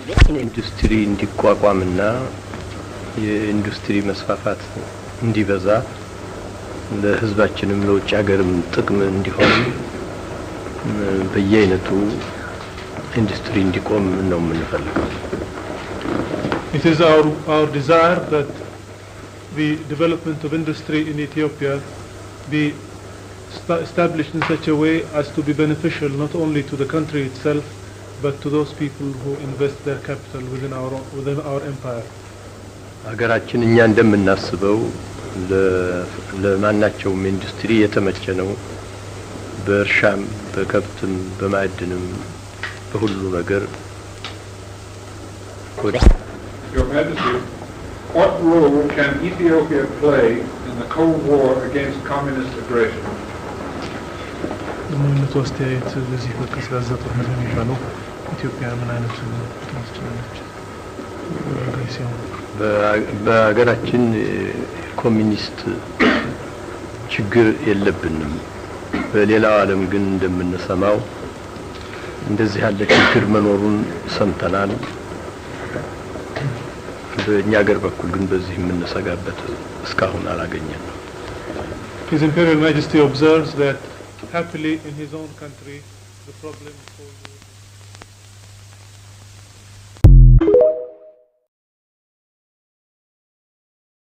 ኢንዱስትሪ እንዲቋቋምና የኢንዱስትሪ መስፋፋት እንዲበዛ ለህዝባችንም ለውጭ ሀገርም ጥቅም እንዲሆን በየአይነቱ ኢንዱስትሪ እንዲቆም ነው የምንፈልገው። It is our desire that the development of industry in Ethiopia be established in such a way as to be beneficial not only to the country itself but to those people who invest their capital within our empire. ሀገራችን እኛ እንደምናስበው ለማናቸውም ኢንዱስትሪ የተመቸ ነው። በእርሻም በከብትም በማዕድንም በሁሉ ነገር Your Majesty, what role can Ethiopia play in the Cold War against communist aggression? በሀገራችን ኮሚኒስት ችግር የለብንም። በሌላው ዓለም ግን እንደምንሰማው እንደዚህ ያለ ችግር መኖሩን ሰምተናል። በእኛ ሀገር በኩል ግን በዚህ የምንሰጋበት እስካሁን አላገኘንም። His Imperial Majesty observes that happily in his own country the problem is solved.